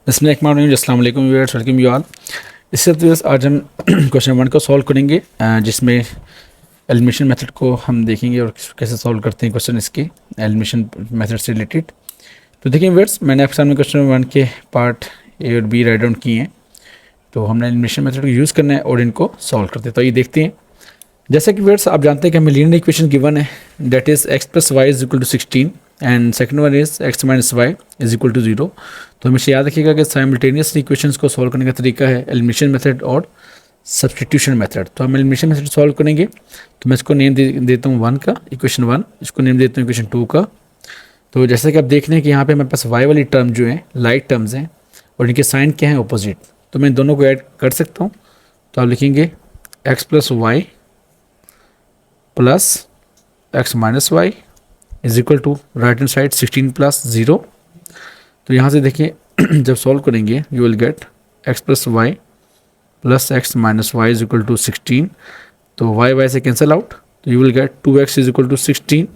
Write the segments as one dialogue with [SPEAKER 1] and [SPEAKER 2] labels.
[SPEAKER 1] अस्सलाम वालेकुम viewers, welcome you all. इससे आज हम क्वेश्चन 1 को सॉल्व करेंगे, जिसमें एलिमिनेशन मेथड को हम देखेंगे और कैसे सॉल्व करते हैं क्वेश्चन इसके एलिमिनेशन मेथड से रिलेटेड। तो देखिए व्यूअर्स, मैंने आपके सामने क्वेश्चन 1 के पार्ट ए और बी राइट डाउन किए हैं। तो हमने एलिमिनेशन मेथड को यूज़ करना है और इनको सॉल्व करते हैं। तो ये देखते हैं। जैसा कि व्यूअर्स आप जानते हैं कि हमें लीनियर इक्वेशन गिवन है, that is x + y = 16 and second one is x - y = 0। तो हमेशा याद रखिएगा कि साइमल्टेनियस इक्वेशंस को सॉल्व करने का तरीका है एलिमिनेशन मेथड और सब्स्टिट्यूशन मेथड। तो हम एलिमिनेशन मेथड सॉल्व करेंगे। तो मैं इसको नेम देता हूँ 1 का, इक्वेशन 1, इसको नेम देता हूँ इक्वेशन 2 का। तो जैसा कि आप देख रहे हैं कि यहाँ पे हमारे पास y वाली टर्म जो है लाइक टर्म्स हैं और इनके साइन क्या हैं, अपोजिट। तो मैं दोनों को ऐड कर सकता हूँ। तो आप लिखेंगे x + y + x - y = right hand side 16 + 0। तो यहाँ से देखिए जब सॉल्व करेंगे you will gate x + y + x - y = 16। तो y से कैंसिल आउट, तो you will get 2x = 16।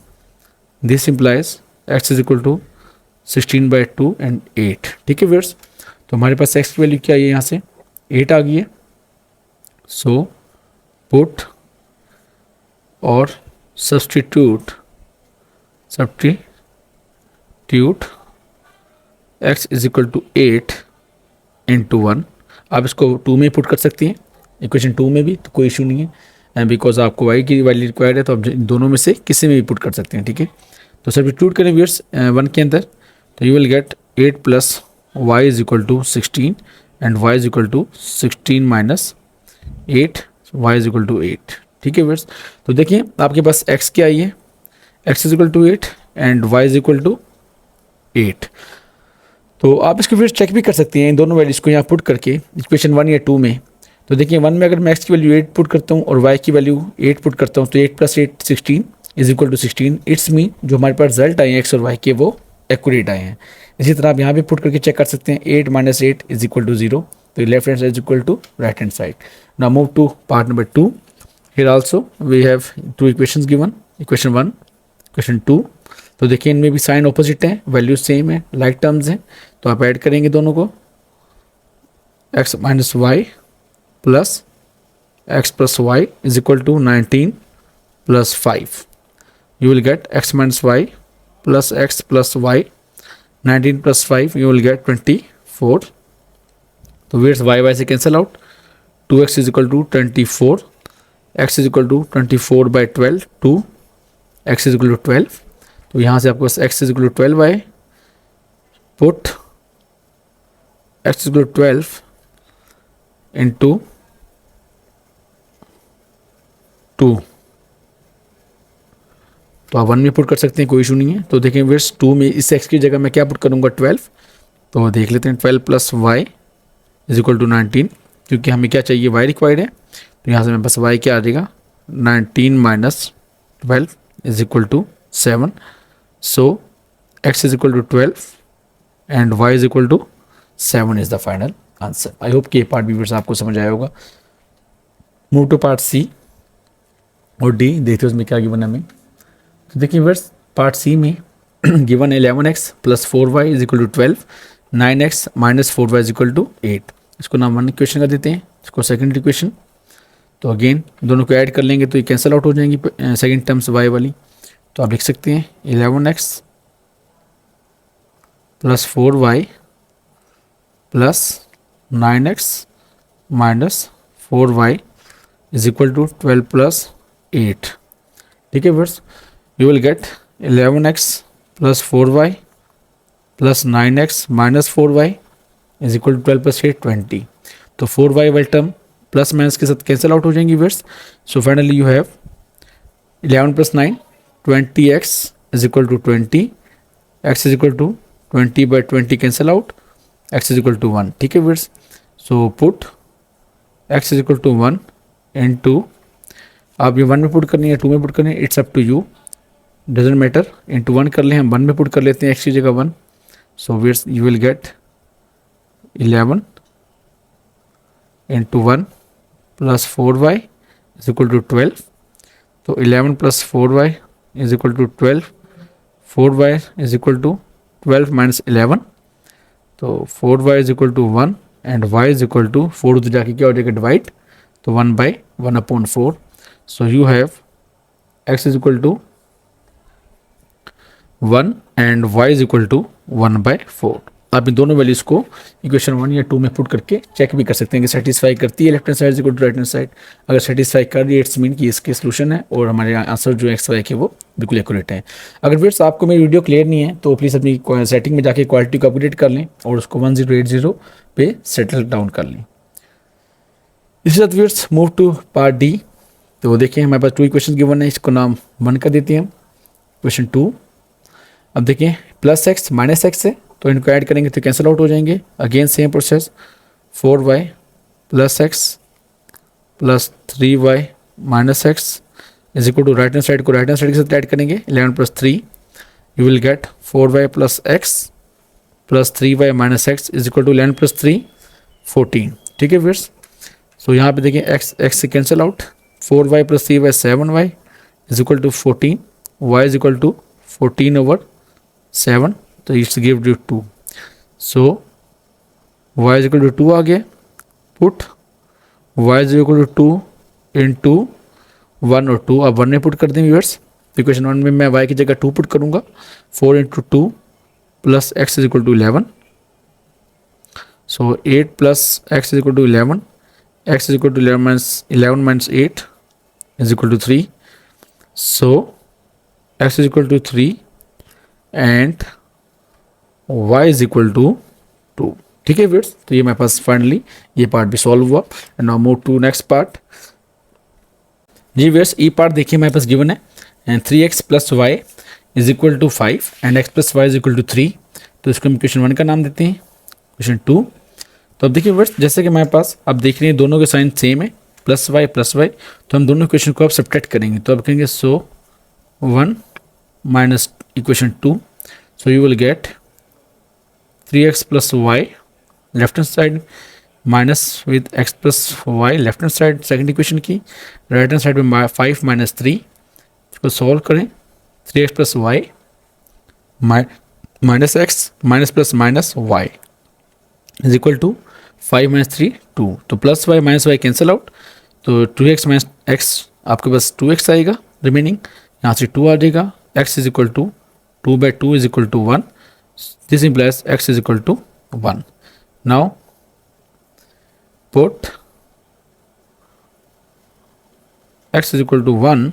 [SPEAKER 1] This implies x = 16/2 and 8। ठीक है व्यूअर्स, तो हमारे पास x की वैल्यू क्या है, यहाँ से 8 आ गई है। सो पुट और सब्स्टिट्यूट x = 8 × 1। आप इसको 2 में पुट कर सकती हैं, इक्वेशन 2 में भी, तो कोई इशू नहीं है। बिकॉज आपको y की वैल्यू रिक्वायर्ड है, तो आप दोनों में से किसी में भी पुट कर सकते हैं। ठीक है, तो सब्स्टिट्यूट करें व्यूअर्स 1 के अंदर। तो you will gate 8 + y = 16 and y = 16 - 8, y = 8। ठीक है व्यूअर्स, तो देखिए आपके पास x क्या आई है, x = 8 एंड y = 8। तो आप इसको फिर चेक भी कर सकते हैं इन दोनों वैल्यूज़ को यहाँ पुट करके इक्वेशन 1 या 2 में। तो देखिए 1 में अगर मैं x की वैल्यू 8 पुट करता हूँ और y की वैल्यू 8 पुट करता हूँ, तो 8 + 8 16 = 16। इट्स मीन जो हमारे पास रिजल्ट आए हैं x और y के, वो एक्यूरेट आए हैं। इसी तरह आप यहाँ भी पुट करके चेक कर सकते हैं, 8 - 8 = 0। तो left hand side = right hand side. Now move to part number 2। Here also we have 2 equations given, equation 1, equation 2। तो देखिए इनमें भी साइन ऑपोजिट है, वैल्यूज सेम है, लाइक टर्म्स हैं। तो आप ऐड करेंगे दोनों को, x - y + x + y = 19 + 5। You will get x - y + x + y, 19 + 5, you will get 24। तो वेट्स y से cancel out, 2x = 24, x = 24/12, 2 x = 12। तो यहाँ से आपके पास x = 12 आए। Put x = 12 × 2। तो आप 1 में पुट कर सकते हैं, कोई इशू नहीं है। तो देखें वेट्स 2 में इस x की जगह मैं क्या पुट करूँगा, 12। तो देख लेते हैं 12 + y = 19, क्योंकि हमें क्या चाहिए, y रिक्वायर्ड है। तो यहाँ से मेरे पास y क्या आ जाएगा, 19 - 12 = 7। सो x = 12 and y = 7 is the final answer. I hope कि ये पार्ट व्यूअर्स आपको समझ आया होगा। मूव टू पार्ट सी और डी, देखते हैं उसमें क्या गिवन है हमें। तो देखिए व्यूअर्स, पार्ट सी में given 11x + 4y = 12, 9x - 4y = 8। इसको नाम 1 इक्वेशन का देते हैं, इसको सेकंड इक्वेशन। तो अगेन दोनों को ऐड कर लेंगे तो ये कैंसिल आउट हो जाएंगी सेकंड टर्म्स y वाली। तो आप लिख सकते हैं 11x + 4y + 9x - 4y = 12 + 8। ठीक है viewers, you will get 11x + 4y + 9x - 4y = 12 + 8, 20। तो 4y वाली टर्म प्लस माइनस के साथ कैंसिल आउट हो जाएंगी viewers. So finally you have 11 + 9, 20x = 20, x = 20/20 cancel out, x = 1। ठीक है व्यूअर्स, सो पुट x = 1 × आप ये 1 में पुट करनी है, 2 में पुट करनी है, it's up to you, doesn't matter. Into 1 कर लें, हम 1 में पुट कर लेते हैं x की जगह 1। So viewers you will gate 11 × 1 + 4y = 12। तो 11 + 4y = 12, 4y = 12 - 11। तो 4y is equal to 1 and y is equal to 4 तो जाके क्या हो जाएगा डिवाइड, तो 1/1/4. So you have x is equal to 1 and y is equal to 1/4. आप इन दोनों वैल्यूज़ को इक्वेशन 1 या 2 में पुट करके चेक भी कर सकते हैं कि सेटिस्फाई करती है left hand side equal to right hand side. अगर सेटिस्फाई कर रही है इट्स मीन कि इसके सोल्यूशन है और हमारे आंसर जो एक्स वाई के वो बिल्कुल एक्यूरेट है. अगर फिर आपको मेरी वीडियो क्लियर नहीं है तो प्लीज़ अपनी सेटिंग में जाके क्वालिटी को अपग्रेड कर लें और उसको 1080 पे सेटल डाउन कर लें. इसी साथ viewers move to part D. तो देखिए हमारे पास 2 इक्वेशन गिवन है, इसको नाम 1 कर देते हैं. क्वेश्चन 2, अब देखिए प्लस एक्स माइनस एक्स है तो इनको ऐड करेंगे तो कैंसिल आउट हो जाएंगे. Again same process, 4y plus x plus 3y minus x is equal to right hand side को राइट हैंड साइड के साथ ऐड करेंगे 11 plus 3, you will get 4y plus x plus 3y minus x is equal to 11 plus 3 14. ठीक है viewers. सो यहाँ पे देखिए x से cancel out, 4y plus 3y 7y is equal to 14, y is equal to 14/7, तो it's give you 2. So y is equal to 2 आ गया. Put y is equal to 2 into 1 और 2, अब 1 में पुट कर दें व्यूअर्स. इक्वेशन 1 में मैं y की जगह 2 पुट करूँगा. 4 into 2 plus x is equal to 11. So 8 plus x is equal to 11, x is equal to 11 minus 8 is equal to 3. So x is equal to 3 and y is equal to 2. ठीक है viewers, तो ये मेरे पास finally ये part भी solve हुआ. And now move to next part. जी व्यूअर्स, ई पार्ट देखिए मेरे पास गिवन है and 3x plus y is equal to 5 and x plus y is equal to 3. तो इसको हम क्वेश्चन 1 का नाम देते हैं. क्वेश्चन 2, तो अब देखिए वर्स जैसे कि हमारे पास अब देख रहे हैं दोनों के साइन सेम है, प्लस वाई, तो हम दोनों इक्वेशन को अब सब्ट्रैक्ट करेंगे. तो अब कहेंगे so 1 minus equation 2, so you will get 3x plus y left hand side minus with x plus y left hand side second equation की. राइट हैंड साइड में 5 माइनस 3, इसको सॉल्व करें. 3x plus y minus x minus plus minus y is equal to 5 minus 3 2. तो plus y minus y cancel out, तो 2x minus x आपके पास 2x आएगा remaining, यहाँ से 2 आ जाएगा. x is equal to 2/2 is equal to 1. This implies x is equal to 1. Now put x is equal to 1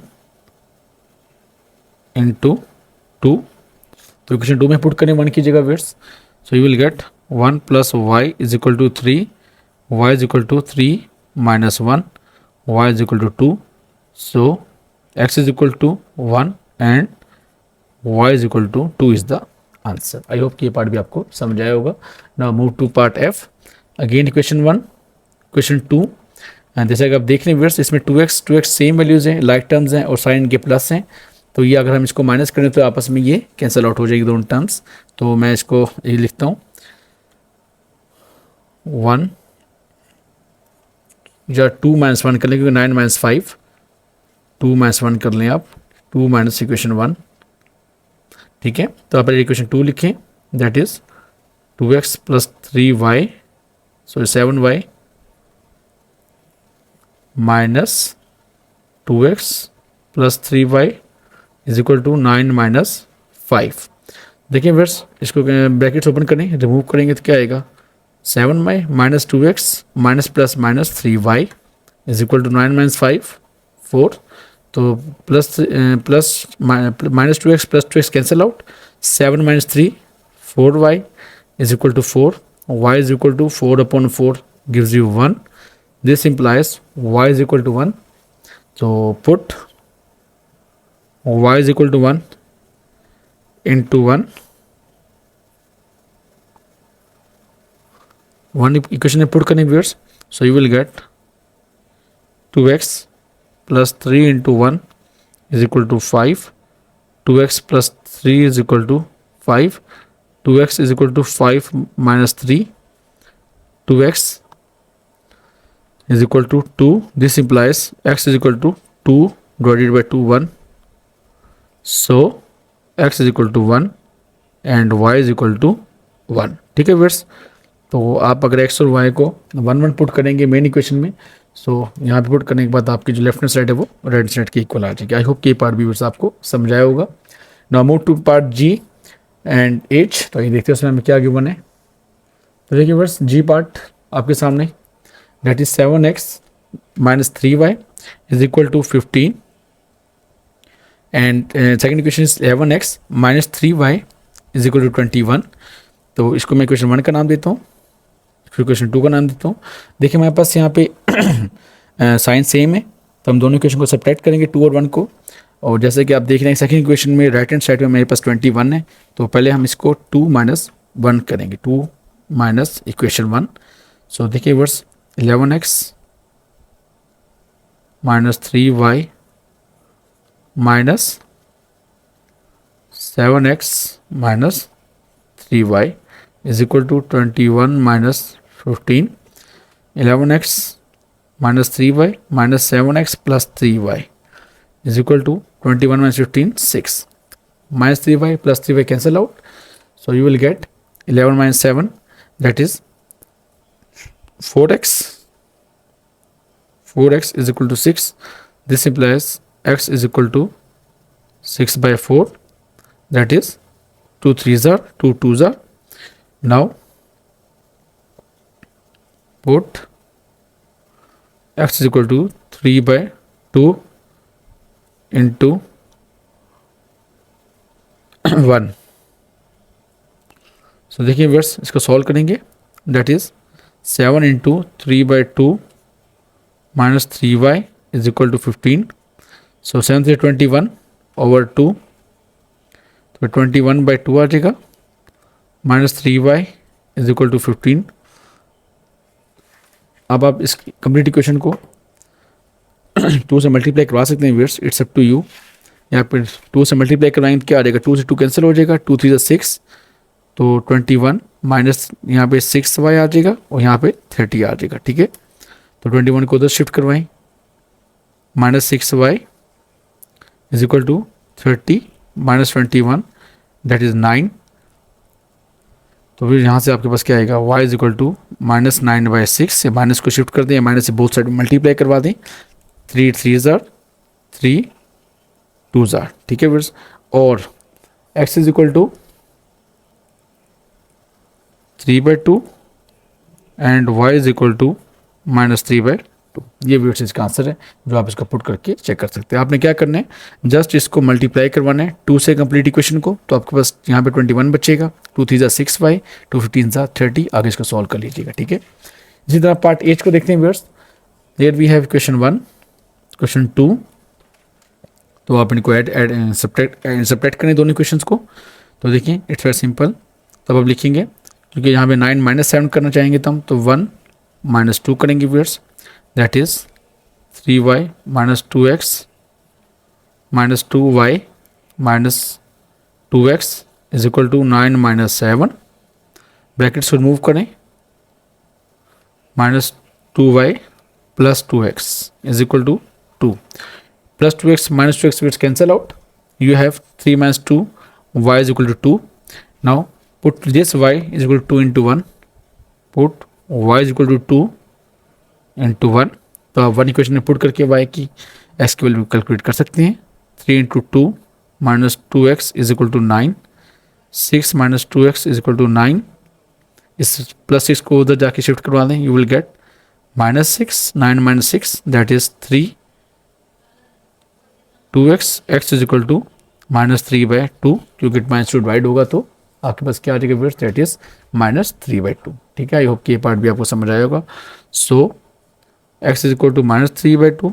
[SPEAKER 1] into 2. तो equation 2 में put करें 1 की जगह वेट्स. So you will get 1 plus y is equal to 3, y is equal to 3 minus 1, y is equal to 2. So x is equal to 1 and y is equal to 2 is the answer. I hope कि ये part भी आपको समझ आया होगा. Now move to part F. Again question 1, question 2. And जैसे आप देख रहे हैं व्यूअर्स इसमें 2x सेम वैल्यूज़ हैं, लाइक टर्म्स हैं और साइन के प्लस हैं. तो ये अगर हम इसको माइनस करें तो आपस में ये कैंसिल आउट हो जाएगी दोनों टर्म्स. तो मैं इसको ये लिखता हूँ 1 या 2 माइनस 1 कर लें क्योंकि 9 माइनस 5, 2 माइनस 1 कर लें आप, 2 माइनस इक्वेशन 1. ठीक है, तो आप पहले इक्वेशन 2 लिखें, that is 2x plus 3y sorry 7y minus 2x plus 3y is equal to 9 minus 5. देखिए वर्स इसको ब्रैकेट्स ओपन करें, रिमूव करेंगे तो क्या आएगा 7y minus 2x minus plus minus 3y is equal to 9 minus 5 4. तो plus minus 2x plus 2x cancel out, 7 minus 3 4y is equal to 4, y is equal to 4/4 gives you 1. This implies y is equal to 1. तो put y is equal to 1 into 1 equation में put करें viewers. So you will get 2x plus 3 into 1 is equal to 5, 2x plus 3 is equal to 5, 2x is equal to 5 minus 3, 2x is equal to 2. This implies x is equal to 2 divided by 2 1. So x is equal to 1 and y is equal to 1। ठीक है viewers, तो आप अगर x और Y को 1 1 put करेंगे main equation में, सो यहाँ पे पुट करने के बाद आपकी जो लेफ्ट हैंड साइड है वो राइट हैंड साइड के इक्वल आ जाएगी। आई होप कि ये पार्ट भी व्यूअर्स आपको समझाया होगा। Now move to part G and H. तो ये देखते हैं उसमें हमें क्या गिवन है। तो देखिए व्यूअर्स, जी पार्ट आपके सामने, that is 7x minus 3y is equal to 15 and second equation is 11x minus 3y is equal to 21। तो इसको मैं इक्वेशन 1 का नाम देता हूँ, फिर इक्वेशन 2 का नाम देता हूँ। देखिए हमारे पास यहाँ पे साइन सेम है, तो हम दोनों इक्वेशन को सब्ट्रैक्ट करेंगे 2 और 1 को। और जैसे कि आप देख रहे हैं सेकंड इक्वेशन में राइट हैंड साइड में मेरे पास 21 है, तो पहले हम इसको 2 - 1 करेंगे, 2 - इक्वेशन 1। सो देखिए verse 11x minus 3y minus 7x minus 3y is equal to 21 minus 15। 11x minus 3y minus 7x plus 3y is equal to 21 minus 15, 6. Minus 3y plus 3y cancel out, so you will get 11 minus 7, that is 4x is equal to 6. This implies x is equal to 6 by 4, that is 2 3s are 2 2s are. Now put x is equal to 3 by 2 into 1। So देखिए viewers, इसको solve करेंगे, that is 7 into 3 by 2 minus 3y is equal to 15। So 7 3 21 over 2, तो 21 by 2 आ जाएगा, minus 3y is equal to 15। अब आप इस complete equation को 2 से मल्टीप्लाई करवा सकते हैं viewers, it's up to you. यहाँ पर 2 से मल्टीप्लाई करवाएंगे तो क्या आ जाएगा, 2 से 2 कैंसिल हो जाएगा, 2 3 6, तो 21 माइनस यहाँ पे 6y आ जाएगा और यहाँ पे 30 आ जाएगा। ठीक है, तो 21 को उधर शिफ्ट करवाएं, minus 6y is equal to 30 minus 21, that is 9। तो फिर यहाँ से आपके पास क्या आएगा, y इज इक्वल टू -9/6 से माइनस को शिफ्ट कर दें, माइनस से बोथ साइड मल्टीप्लाई करवा दें, 3 3s are 3 2s are। ठीक है फिर, और x is equal to 3/2 and y is equal to -3/2। ये व्यूअर्स इसका आंसर है जो आप इसको पुट करके चेक कर सकते हैं। आपने क्या करना है, जस्ट इसको मल्टीप्लाई करवाना है 2 से कंप्लीट इक्वेशन को, तो आपके पास यहाँ पे 21 बचेगा, 2 3 ज़ा 6y, 2 15 ज़ा 30। आगे इसको सॉल्व कर लीजिएगा। ठीक है, इसी तरह पार्ट एच को देखते हैं viewers. There we have equation 1, equation 2, तो आप इनको सब्ट्रैक्ट करें दोनों इक्वेशंस को। तो देखिए इट्स वेरी सिंपल, तब आप लिखेंगे क्योंकि यहाँ पे 9 - 7 करना चाहेंगे तब, तो 1 - 2 करेंगे viewers, that is 3y - 2x - 2y - 2x is equal to 9 - 7। Brackets को रिमूव करें, -2y + 2x is equal to 2, plus 2x minus 2x gets cancel out, you have 3 - 2, y is equal to 2। now put this y is equal to 2 into 1, put y is equal to 2 into 1। तो आप 1 equation में put करके y की x की value calculate कर सकते हैं। 3 into 2 minus 2x is equal to 9, 6 minus 2x is equal to 9। इस +6 को उधर जाके शिफ्ट करवा दें, you will get -6, 9 - 6 that is 3, 2x, x is equal to -3/2, क्योंकि माइनस टू डिवाइड होगा तो आपके पास क्या आ जाएगा व्यूअर्स, दैट इज -3/2। ठीक है, आई होप कि ये पार्ट भी आपको समझ आया होगा। So x is equal to -3/2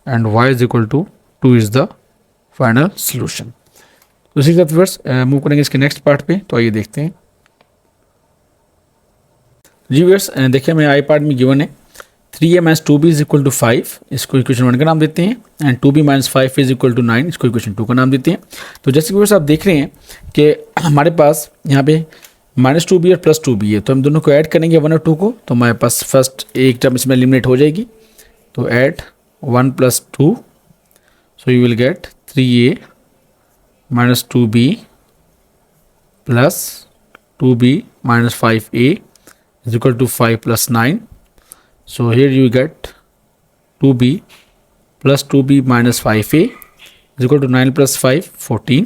[SPEAKER 1] and y is equal to 2 is the final solution. उसी के साथ व्यूअर्स मूव करेंगे इसके नेक्स्ट पार्ट पे, तो आइए देखते हैं। जी व्यूअर्स देखिए हमें आई पार्ट में गिवन है 3a - 2b is equal to 5, इसको इक्वेशन 1 का नाम देते हैं, and 2b - 5 is equal to 9, इसको इक्वेशन 2 का नाम देते हैं। तो जैसे कि आप देख रहे हैं कि हमारे पास यहाँ पे -2b और +2b है, तो हम दोनों को ऐड करेंगे 1 और 2 को, तो हमारे पास फर्स्ट एक टर्म इसमें एलिमिनेट हो जाएगी, तो add 1 + 2, so you will gate 3a - 2b + 2b minus 5a is equal to 5 plus 9. So here you get 2b plus 2b minus 5a is equal to 9 plus 5 14.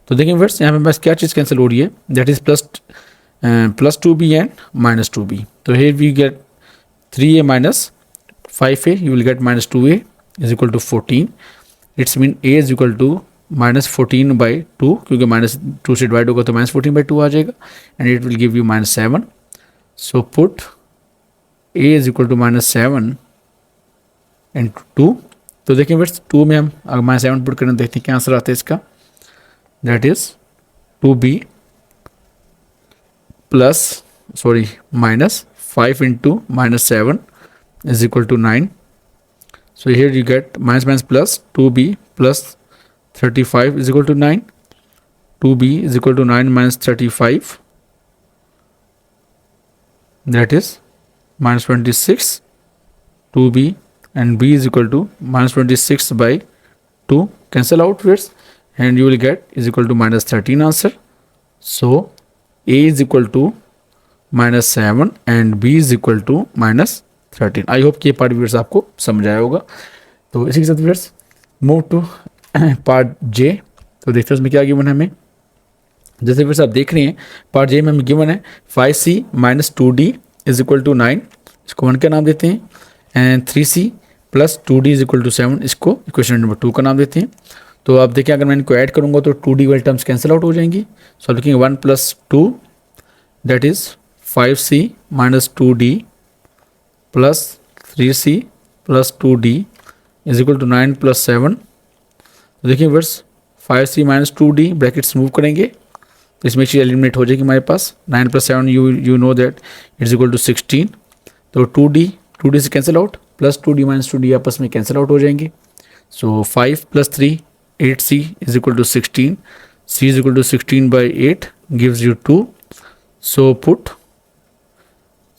[SPEAKER 1] तो देखिए फ्रेंड्स यहाँ पे बस क्या चीज़ कैंसिल हो रही है, that is plus 2b and minus 2b. तो here we get 3a minus 5a, you will get minus 2a is equal to 14. It's mean a is equal to minus 14 by 2, क्योंकि minus 2 से divide होगा तो minus 14 by 2 आ जाएगा, and it will give you minus 7. So put a is equal to minus 7 into 2. तो देखिए friends 2 में हम अगर माइनस 7 पुट करें देखते हैं क्या आंसर आता है इसका, that is 2b plus minus 5 into minus 7 is equal to 9. So here you get minus plus 2b plus 35 is equal to 9. 2b is equal to 9 minus 35, that is minus 26. 2b and b is equal to minus 26 by 2, cancel out first, and you will get is equal to minus 13 answer. So a is equal to minus 7 and b is equal to minus 13. I hope कि ये part viewers आपको समझ आया होगा. तो इसी के साथ व्यूअर्स मूव टू पार्ट जे. तो देखते हैं उसमें क्या गिवन है हमें. जैसे व्यूअर्स आप देख रहे हैं पार्ट जे में हमें गिवन है 5c minus 2d is equal to 9, इसको 1 का नाम देते हैं, and 3c plus 2d is equal to 7, इसको इक्वेशन नंबर 2 का नाम देते हैं. तो आप देखिए अगर मैं इनको ऐड करूँगा तो 2d वाली टर्म्स कैंसिल आउट हो जाएंगी. सो आप लिखेंगे 1 plus 2 that is 5c minus 2d plus 3c plus 2d is equal to 9 plus 7. देखिए verse 5c minus 2d brackets move करेंगे तो इसमें चीज़ एलिमिनेट हो जाएगी हमारे पास. 9 plus 7 you know that it's equal to 16. तो 2d से cancel out, plus 2d minus 2d आपस में कैंसिल आउट हो जाएंगे. So 5 plus 3 8c is equal to 16. c is equal to 16 by 8 gives you 2. So put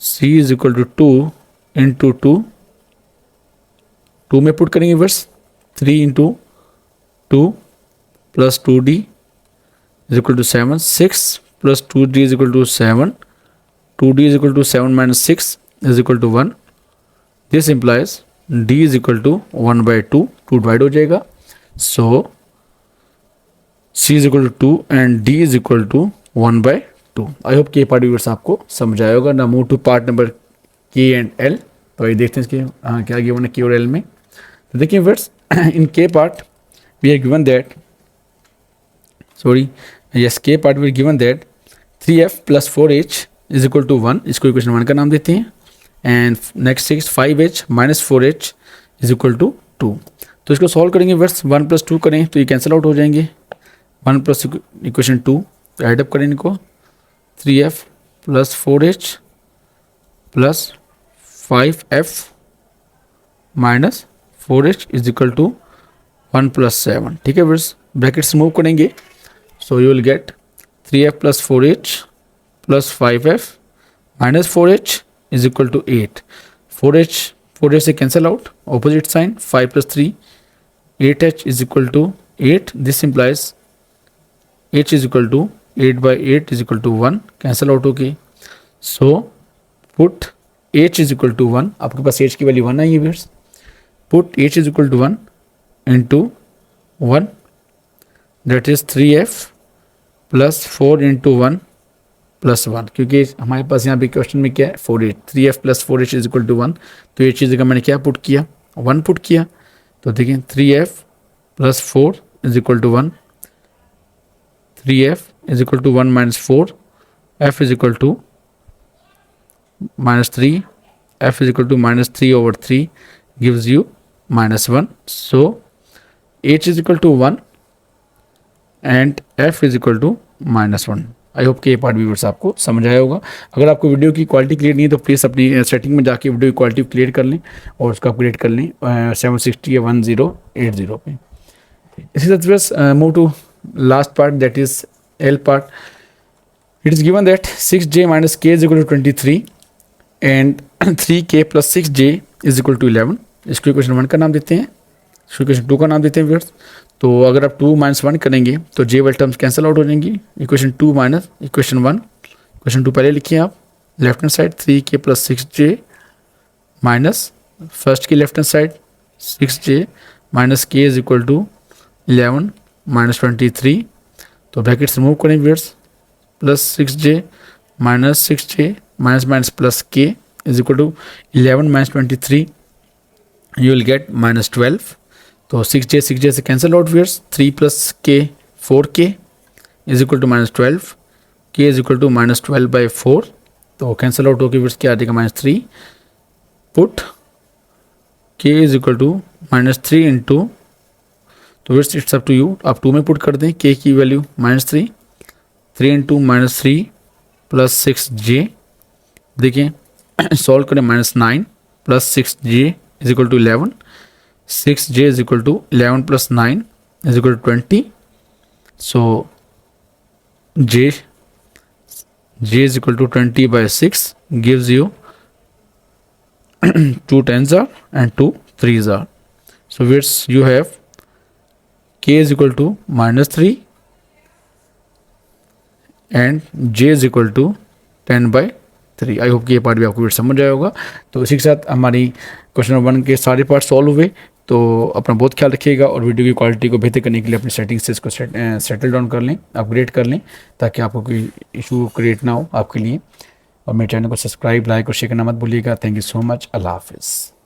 [SPEAKER 1] c is equal to 2 into 2 में put करेंगे viewers 3 into 2 plus 2d is equal to 7. 6 plus 2d is equal to 7. 2d is equal to 7 माइनस 6 is equal to 1. This implies d is equal to 1 by 2 divide हो जाएगा. So c is equal to 2 and d is equal to 1 by 2. I hope कि ये part viewers आपको समझ आया होगा. Now move to part number K and L. तो ये देखते हैं इसके क्या गिवन है के और एल में. तो देखिए viewers in k part we are given that k part we are given that 3f plus 4h is equal to 1, इसको इक्वेशन 1 का नाम देते हैं. And next 5h minus 4h is equal to 2. तो इसको सॉल्व करेंगे व्यूअर्स 1 प्लस 2 करें तो ये कैंसिल आउट हो जाएंगे. 1 प्लस इक्वेशन 2 एडअप करें इनको 3f plus 4h plus 5f minus 4h is equal to 1 plus 7. ठीक है व्यूअर्स ब्रैकेट्स मूव करेंगे. So you will get 3f plus 4h plus 5f minus 4h is equal to 8. 4h से cancel out, opposite sign. 5 plus 3 8h is equal to 8. This implies h is equal to 8 by 8 is equal to 1, cancel out होगी. So put h is equal to 1. आपके पास h की value 1 आई है viewers. Put h is equal to 1 into 1 that is 3f plus 4 into 1 plus 1, क्योंकि हमारे पास यहाँ पे क्वेश्चन में क्या है 4h. 3f plus 4h is equal to 1. तो ये चीज़ का मैंने क्या पुट किया 1 पुट किया. तो देखिए 3f plus 4 is equal to 1. 3f is equal to 1 minus 4. f is equal to minus 3. f is equal to minus 3 over 3 gives you minus 1. So h is equal to 1 and f is equal to minus 1. I hope कि ये part viewers आपको समझ आया होगा. अगर आपको video की quality clear नहीं है तो प्लीज़ अपनी सेटिंग में जाके वीडियो की क्वालिटी क्लियर कर लें और उसको अपग्रेड कर लें 760 या 1080 पे. इसी तरह से move to last part that is L part. It is given that 6j minus k is equal to 23 and 3k plus 6j is equal to 11. इसको इक्वेशन 1 का नाम देते हैं, इसको इक्वेशन 2 का नाम देते हैं व्यूअर्स. तो अगर आप 2 माइनस 1 करेंगे तो j वाली टर्म्स कैंसिल आउट हो जाएंगी. इक्वेशन 2 माइनस इक्वेशन क्वेश्चन 2 पहले लिखिए आप, left hand side 3k plus 6j minus first की left hand side 6j minus k is equal to 11 minus 23, तो ब्रैकेट्स रिमूव करें viewers, plus 6j minus 6j minus minus plus k is equal to 11 minus 23, you will get minus 12, तो 6j से cancel out viewers, 3 plus k 4k is equal to minus 12, k is equal to minus 12/4, तो cancel out होकर viewers क्या आ जाएगा minus 3, put k is equal to minus 3 into, तो viewers it's up to you, आप 2 में put कर दें k की value minus 3, 3 into minus 3 plus 6j, देखिए सॉल्व करें, minus 9 plus 6j is equal to 11, 6j is equal to 11 plus 9 is equal to 20, so j is equal to 20/6 gives you 2 10s are and 2 3s are. So viewers, you have k is equal to minus 3 and j is equal to 10/3. I hope कि ये part भी आपको समझ आया होगा। तो इसी के साथ हमारी क्वेश्चन नंबर 1 के सारे पार्ट सॉल्व हुए। तो अपना बहुत ख्याल रखिएगा और वीडियो की क्वालिटी को बेहतर करने के लिए अपनी सेटिंग से इसको सेटल डाउन कर लें, अपग्रेड कर लें, ताकि आपको कोई इशू क्रिएट ना हो आपके लिए। और मेरे चैनल को सब्सक्राइब, लाइक और शेयर करना मत भूलिएगा। Thank you so much. अल्लाह हाफिज़।